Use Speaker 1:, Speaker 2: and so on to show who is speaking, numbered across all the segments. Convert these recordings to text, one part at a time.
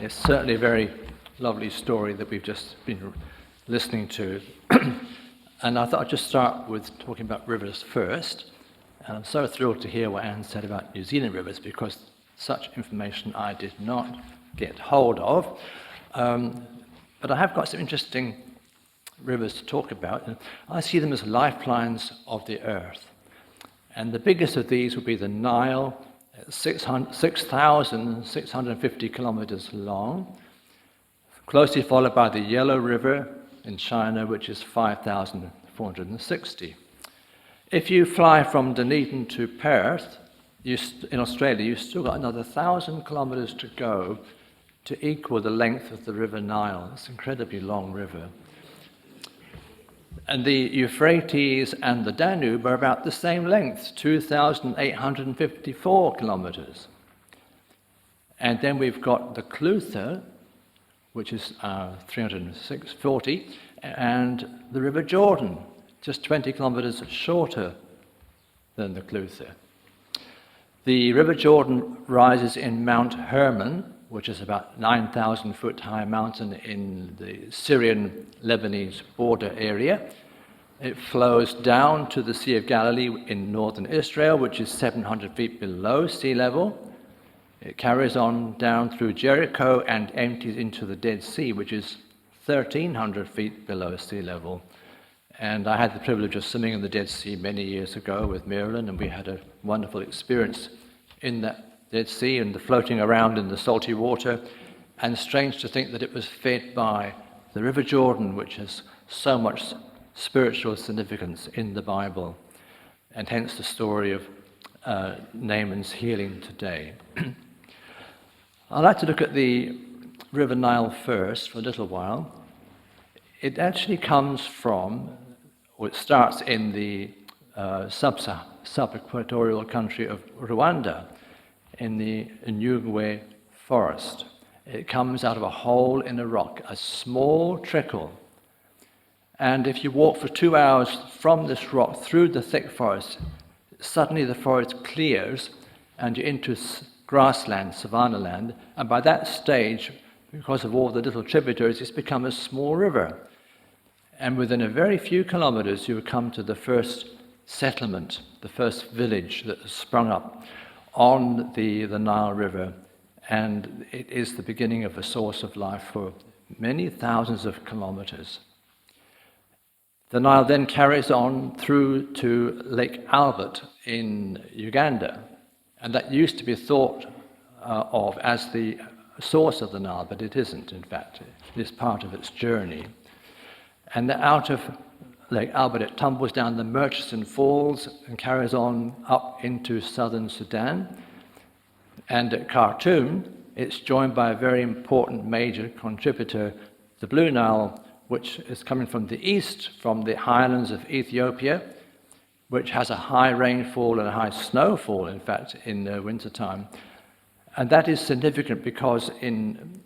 Speaker 1: It's certainly a very lovely story that we've just been listening to. And I thought I'd just start with talking about rivers first. And I'm so thrilled to hear what Anne said about New Zealand rivers, because such information I did not get hold of. But I have got some interesting rivers to talk about. And I see them as lifelines of the earth. And the biggest of these would be the Nile, 6,650 kilometers long, closely followed by the Yellow River in China, which is 5,460. If you fly from Dunedin to Perth, in Australia, you've still got another 1,000 kilometers to go to equal the length of the River Nile. It's an incredibly long river. And the Euphrates and the Danube are about the same length, 2,854 kilometers. And then we've got the Clutha, which is 340, and the River Jordan, just 20 kilometers shorter than the Clutha. The River Jordan rises in Mount Hermon, which is about 9,000 foot high mountain in the Syrian-Lebanese border area. It flows down to the Sea of Galilee in northern Israel, which is 700 feet below sea level. It carries on down through Jericho and empties into the Dead Sea, which is 1,300 feet below sea level. And I had the privilege of swimming in the Dead Sea many years ago with Marilyn, and we had a wonderful experience in that Dead Sea and the floating around in the salty water. And strange to think that it was fed by the River Jordan, which has so much spiritual significance in the Bible, and hence the story of Naaman's healing today. I'd like to look at the River Nile first for a little while. It actually comes from, or it starts in the sub-equatorial country of Rwanda, in the Nyungwe forest. It comes out of a hole in a rock, a small trickle. And if you walk for 2 hours from this rock through the thick forest, suddenly the forest clears and you're into grassland, savanna land. And by that stage, because of all the little tributaries, it's become a small river. And within a very few kilometers, you come to the first settlement, the first village that has sprung up on the Nile River, and it is the beginning of a source of life for many thousands of kilometers. The Nile then carries on through to Lake Albert in Uganda, and that used to be thought of as the source of the Nile, but it isn't, in fact. It is part of its journey. And out of Lake Albert, it tumbles down the Murchison Falls and carries on up into southern Sudan. And at Khartoum, it's joined by a very important major contributor, the Blue Nile, which is coming from the east, from the highlands of Ethiopia, which has a high rainfall and a high snowfall, in fact, in wintertime. And that is significant because in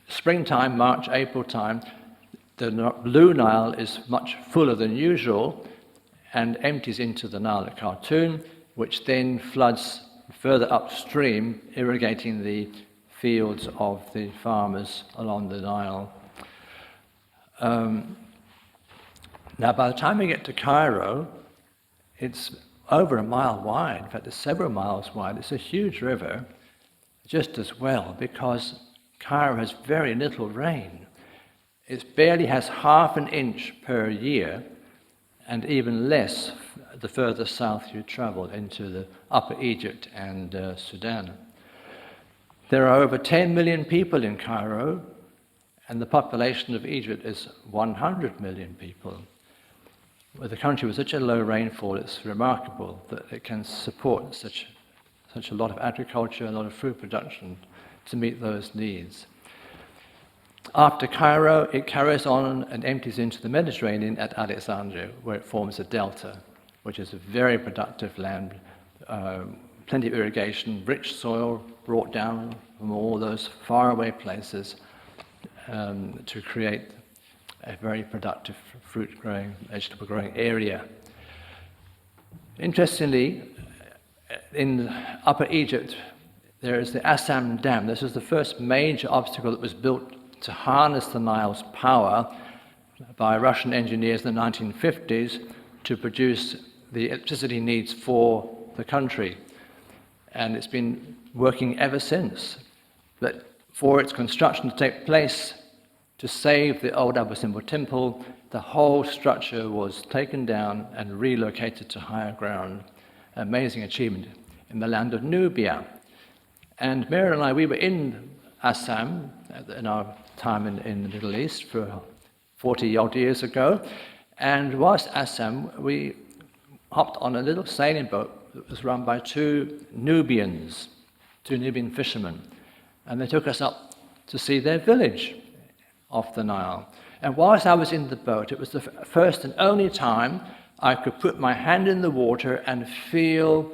Speaker 1: springtime, March, April time, the Blue Nile is much fuller than usual and empties into the Nile at Khartoum, which then floods further upstream, irrigating the fields of the farmers along the Nile. Now, by the time we get to Cairo, it's over a mile wide. In fact, it's several miles wide. It's a huge river, just as well, because Cairo has very little rain. It barely has half an inch per year, and even less the further south you travel into the Upper Egypt and Sudan. There are over 10 million people in Cairo, and the population of Egypt is 100 million people. With a country with such a low rainfall, it's remarkable that it can support such a lot of agriculture, a lot of food production to meet those needs. After Cairo, it carries on and empties into the Mediterranean at Alexandria, where it forms a delta, which is a very productive land, plenty of irrigation, rich soil brought down from all those faraway places to create a very productive fruit-growing, vegetable-growing area. Interestingly, in Upper Egypt, there is the Assam Dam. This was the first major obstacle that was built to harness the Nile's power by Russian engineers in the 1950s to produce the electricity needs for the country. And it's been working ever since. But for its construction to take place, to save the old Abu Simbel temple, the whole structure was taken down and relocated to higher ground. Amazing achievement in the land of Nubia. And Mary and I, we were in Assam in our time in the Middle East for 40-odd years ago. And whilst Assam, we hopped on a little sailing boat that was run by two Nubian fishermen. And they took us up to see their village off the Nile. And whilst I was in the boat, it was the first and only time I could put my hand in the water and feel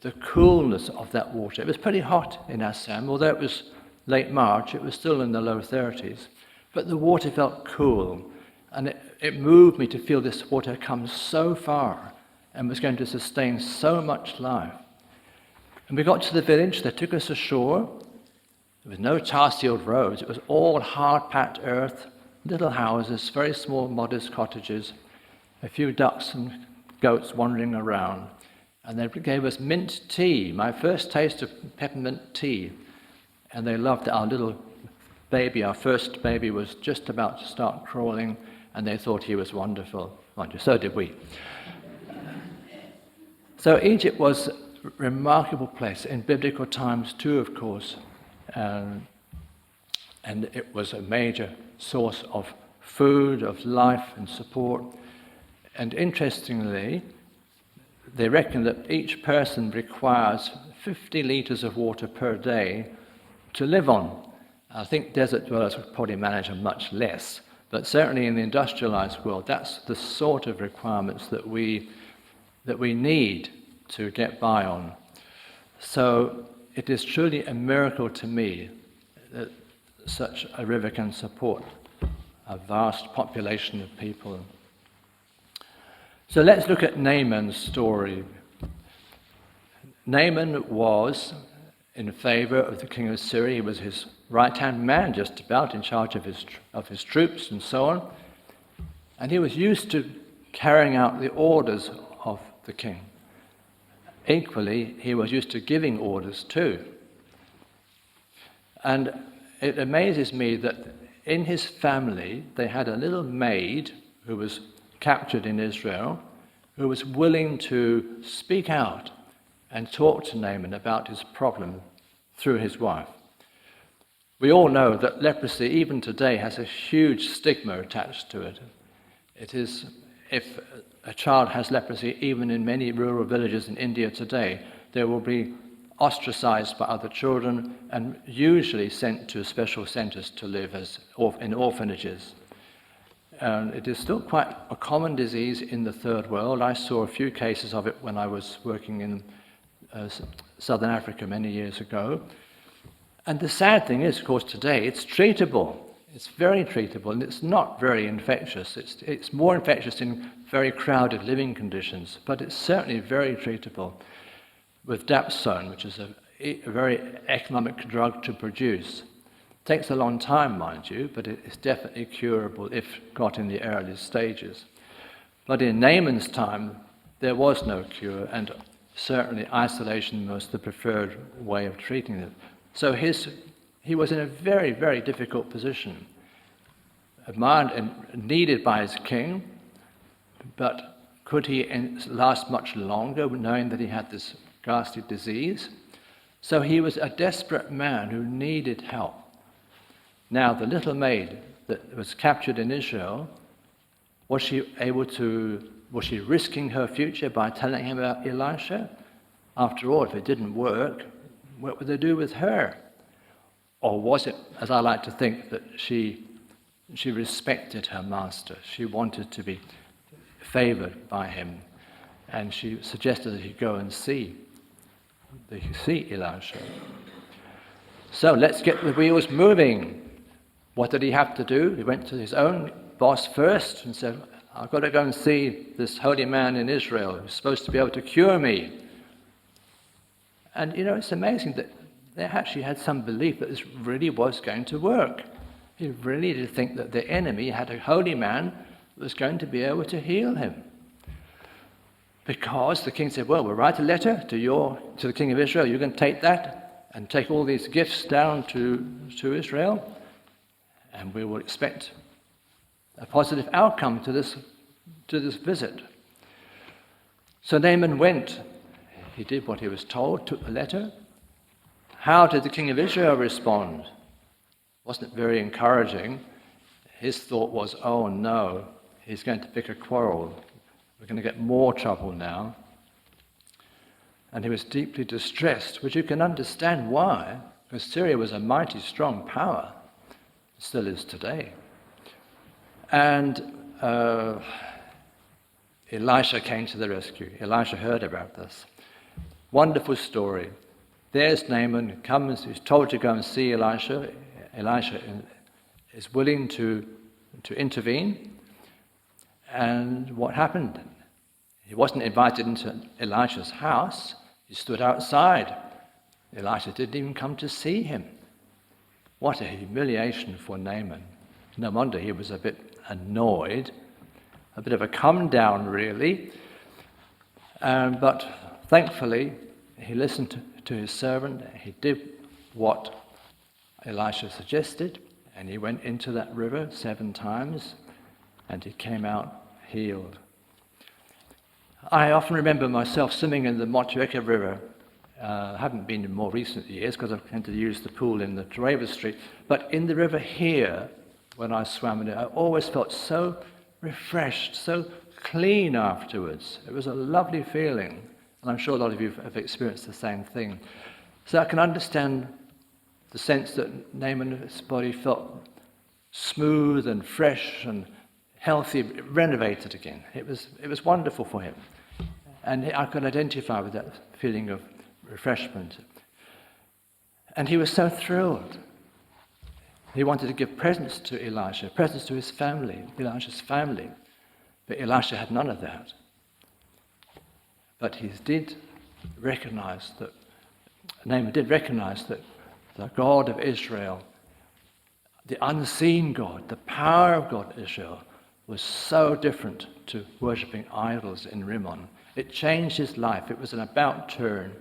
Speaker 1: the coolness of that water. It was pretty hot in Assam, although it was late March, it was still in the low 30s. But the water felt cool, and it moved me to feel this water come so far and was going to sustain so much life. And we got to the village, they took us ashore. There was no tar-sealed roads, it was all hard-packed earth, little houses, very small, modest cottages, a few ducks and goats wandering around. And they gave us mint tea, my first taste of peppermint tea. And they loved it. Our little baby, our first baby, was just about to start crawling, and they thought he was wonderful. So did we. So Egypt was a remarkable place, in biblical times too, of course. And it was a major source of food, of life and support. And interestingly, they reckon that each person requires 50 litres of water per day to live on. I think desert dwellers would probably manage on much less, but certainly in the industrialized world, that's the sort of requirements that we need to get by on. So it is truly a miracle to me that such a river can support a vast population of people. So let's look at Naaman's story. Naaman was in favor of the king of Syria. He was his right-hand man, just about, in charge of his troops and so on. And he was used to carrying out the orders of the king. Equally, he was used to giving orders too. And it amazes me that in his family, they had a little maid who was captured in Israel, who was willing to speak out and talk to Naaman about his problem through his wife. We all know that leprosy, even today, has a huge stigma attached to it. It is, if a child has leprosy, even in many rural villages in India today, they will be ostracized by other children and usually sent to special centers to live in orphanages. And it is still quite a common disease in the third world. I saw a few cases of it when I was working in Southern Africa many years ago. And the sad thing is, of course, today it's treatable. It's very treatable, and it's not very infectious. It's more infectious in very crowded living conditions, but it's certainly very treatable with dapsone, which is a very economic drug to produce. Takes a long time, mind you, but it's definitely curable if got in the early stages. But in Naaman's time, there was no cure, and certainly isolation was the preferred way of treating it. So he was in a very, very difficult position, admired and needed by his king, but could he last much longer knowing that he had this ghastly disease? So he was a desperate man who needed help. Now, the little maid that was captured in Israel, was she risking her future by telling him about Elisha? After all, if it didn't work, what would they do with her? Or was it, as I like to think, that she respected her master? She wanted to be favored by him, and she suggested that he go and see Elisha. So let's get the wheels moving. What did he have to do? He went to his own boss first and said, I've got to go and see this holy man in Israel who's supposed to be able to cure me. And it's amazing that they actually had some belief that this really was going to work. He really did think that the enemy had a holy man that was going to be able to heal him. Because the king said, well, we'll write a letter to the king of Israel. You can take that and take all these gifts down to Israel, and we will expect a positive outcome to this visit. So Naaman went. He did what he was told, took the letter. How did the king of Israel respond? Wasn't very encouraging. His thought was, oh no, he's going to pick a quarrel. We're going to get more trouble now. And he was deeply distressed, which you can understand why, because Syria was a mighty strong power. It still is today. And Elisha came to the rescue. Elisha heard about this. Wonderful story. There's Naaman, comes, he's told to go and see Elisha. Elisha is willing to intervene. And what happened? He wasn't invited into Elisha's house. He stood outside. Elisha didn't even come to see him. What a humiliation for Naaman. No wonder he was a bit annoyed, a bit of a come down really. But thankfully, he listened to his servant. He did what Elisha suggested, and he went into that river 7 times, and he came out healed. I often remember myself swimming in the Motueka River. I haven't been in more recent years because I've tended to use the pool in the Tereva Street. But in the river here, when I swam in it, I always felt so refreshed, so clean afterwards. It was a lovely feeling. And I'm sure a lot of you have experienced the same thing. So I can understand the sense that Naaman's body felt smooth and fresh and healthy, renovated again. It was wonderful for him. And I could identify with that feeling of refreshment. And he was so thrilled. He wanted to give presents to Elisha, presents to his family, Elisha's family. But Elisha had none of that. But he did recognize that, Naaman did recognize that the God of Israel, the unseen God, the power of God of Israel, was so different to worshipping idols in Rimmon. It changed his life. It was an about turn.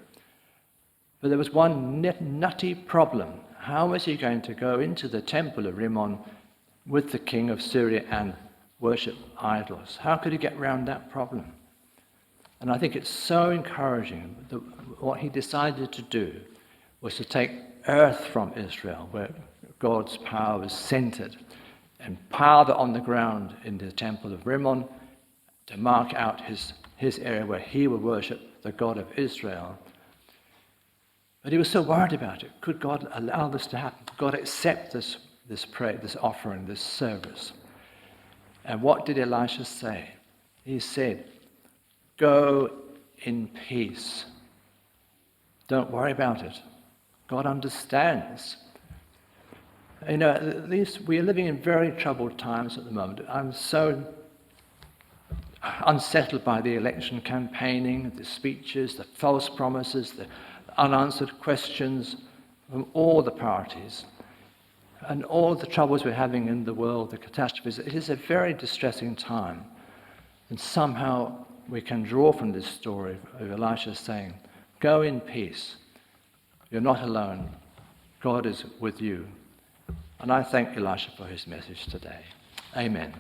Speaker 1: But there was one nutty problem. How was he going to go into the temple of Rimmon with the king of Syria and worship idols? How could he get around that problem? And I think it's so encouraging that what he decided to do was to take earth from Israel, where God's power was centered, and pile that on the ground in the temple of Rimmon to mark out his area where he would worship the God of Israel. But he was so worried about it. Could God allow this to happen? Could God accept this prayer, this offering, this service? And what did Elisha say? He said, go in peace. Don't worry about it. God understands. You know, we are living in very troubled times at the moment. I'm so unsettled by the election campaigning, the speeches, the false promises, the unanswered questions from all the parties, and all the troubles we're having in the world, the catastrophes. It is a very distressing time. And somehow we can draw from this story of Elisha saying, go in peace. You're not alone. God is with you. And I thank Elisha for his message today. Amen.